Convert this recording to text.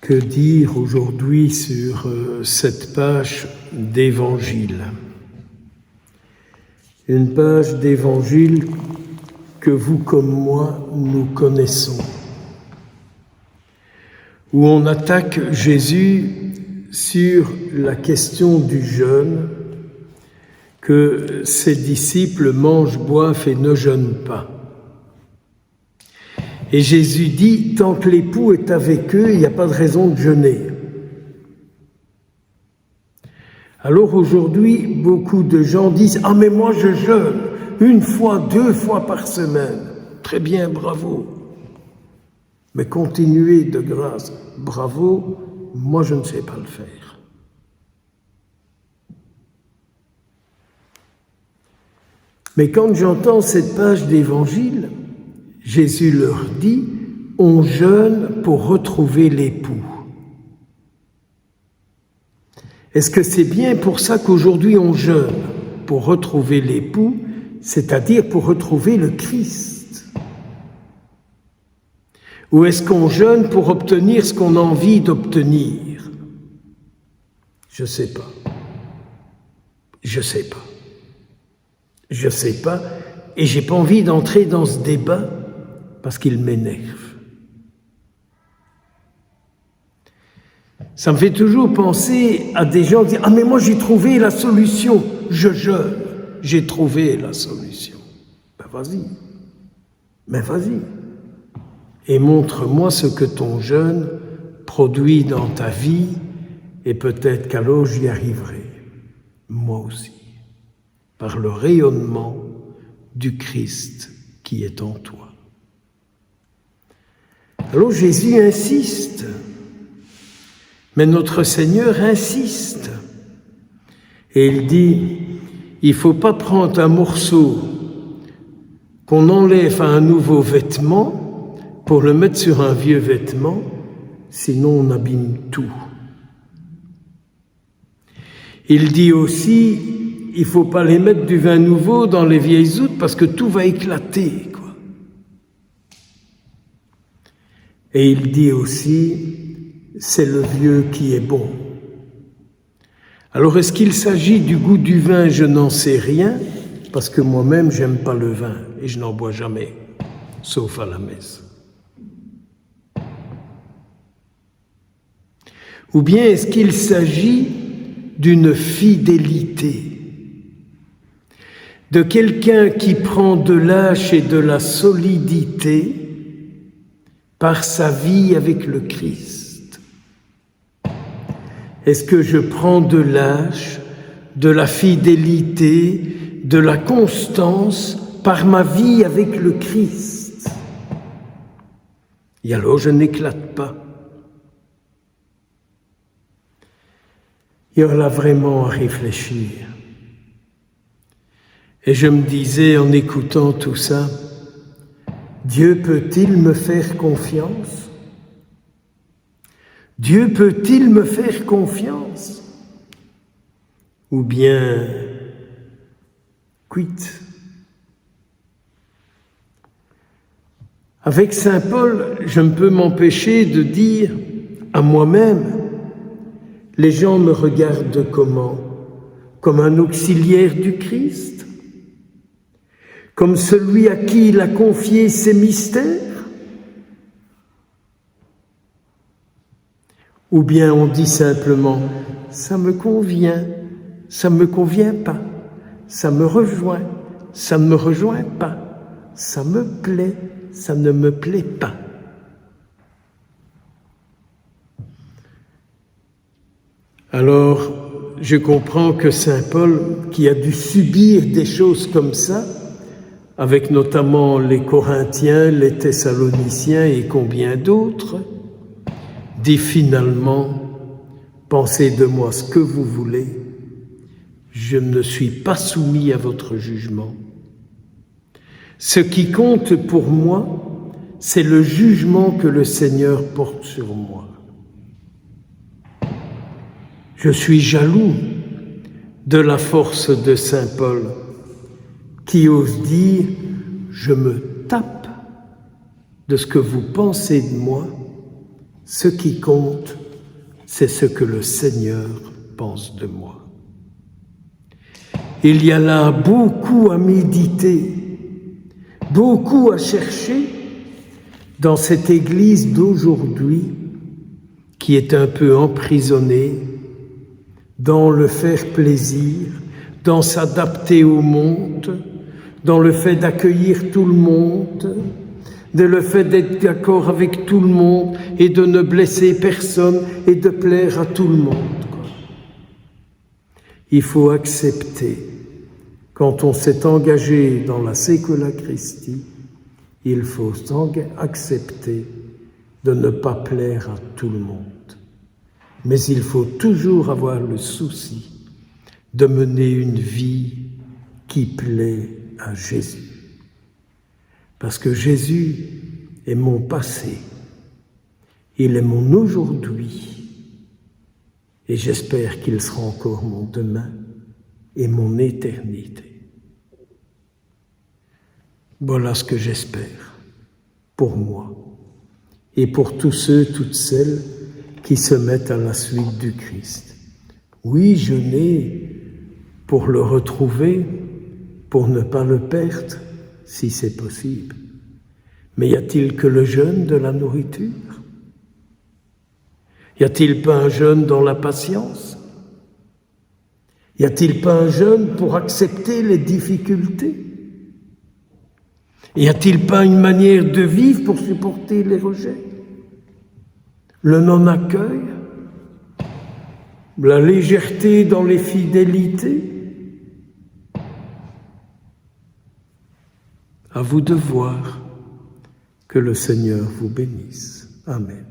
Que dire aujourd'hui sur cette page d'évangile? Une page d'évangile que vous comme moi, nous connaissons, où on attaque Jésus sur la question du jeûne, que ses disciples mangent, boivent et ne jeûnent pas. Et Jésus dit, tant que l'époux est avec eux, il n'y a pas de raison de jeûner. Alors aujourd'hui, beaucoup de gens disent, ah mais moi je jeûne 1 fois, 2 fois par semaine. Très bien, bravo. Mais continuez de grâce, bravo, moi je ne sais pas le faire. Mais quand j'entends cette page d'évangile, Jésus leur dit, on jeûne pour retrouver l'époux. Est-ce que c'est bien pour ça qu'aujourd'hui on jeûne? Pour retrouver l'époux, c'est-à-dire pour retrouver le Christ? Ou est-ce qu'on jeûne pour obtenir ce qu'on a envie d'obtenir? Je ne sais pas. Je ne sais pas. Je ne sais pas, et je n'ai pas envie d'entrer dans ce débat parce qu'il m'énerve. Ça me fait toujours penser à des gens qui disent « Ah mais moi j'ai trouvé la solution, je jeûne, j'ai trouvé la solution. » Ben vas-y, mais vas-y. Et montre-moi ce que ton jeûne produit dans ta vie et peut-être qu'alors j'y arriverai, moi aussi, par le rayonnement du Christ qui est en toi. Alors Jésus insiste, mais notre Seigneur insiste. Et il dit, il ne faut pas prendre un morceau qu'on enlève à un nouveau vêtement pour le mettre sur un vieux vêtement, sinon on abîme tout. Il dit aussi, il ne faut pas les mettre du vin nouveau dans les vieilles outres parce que tout va éclater, quoi. Et il dit aussi, c'est le vieux qui est bon. Alors est-ce qu'il s'agit du goût du vin? Je n'en sais rien, parce que moi-même, j'aime pas le vin et je n'en bois jamais, sauf à la messe. Ou bien est-ce qu'il s'agit d'une fidélité, de quelqu'un qui prend de l'âge et de la solidité par sa vie avec le Christ? Est-ce que je prends de l'âge, de la fidélité, de la constance par ma vie avec le Christ? Et alors je n'éclate pas. Il y a là vraiment à réfléchir. Et je me disais en écoutant tout ça, Dieu peut-il me faire confiance? Dieu peut-il me faire confiance? Ou bien, quitte? Avec saint Paul, je ne peux m'empêcher de dire à moi-même, les gens me regardent comment? Comme un auxiliaire du Christ? Comme celui à qui il a confié ses mystères? Ou bien on dit simplement, ça me convient pas, ça me rejoint, ça ne me rejoint pas, ça me plaît, ça ne me plaît pas. Alors, je comprends que saint Paul, qui a dû subir des choses comme ça, avec notamment les Corinthiens, les Thessaloniciens et combien d'autres, dit finalement, pensez de moi ce que vous voulez, je ne suis pas soumis à votre jugement. Ce qui compte pour moi, c'est le jugement que le Seigneur porte sur moi. Je suis jaloux de la force de saint Paul, qui ose dire « je me tape de ce que vous pensez de moi, Ce qui compte, c'est ce que le Seigneur pense de moi. Il y a là beaucoup à méditer, beaucoup à chercher dans cette Église d'aujourd'hui qui est un peu emprisonnée dans le faire plaisir, dans s'adapter au monde, dans le fait d'accueillir tout le monde, de le fait d'être d'accord avec tout le monde et de ne blesser personne et de plaire à tout le monde. Il faut accepter, quand on s'est engagé dans la Secula Christi, il faut accepter de ne pas plaire à tout le monde. Mais il faut toujours avoir le souci de mener une vie qui plaît à Jésus. Parce que Jésus est mon passé, il est mon aujourd'hui, et j'espère qu'il sera encore mon demain et mon éternité. Voilà ce que j'espère pour moi et pour tous ceux, toutes celles qui se mettent à la suite du Christ. Oui, jeûner pour le retrouver, pour ne pas le perdre, si c'est possible. Mais y a-t-il que le jeûne de la nourriture? Y a-t-il pas un jeûne dans la patience? Y a-t-il pas un jeûne pour accepter les difficultés? Y a-t-il pas une manière de vivre pour supporter les rejets? Le non-accueil? La légèreté dans les fidélités? À vous de voir. Que le Seigneur vous bénisse. Amen.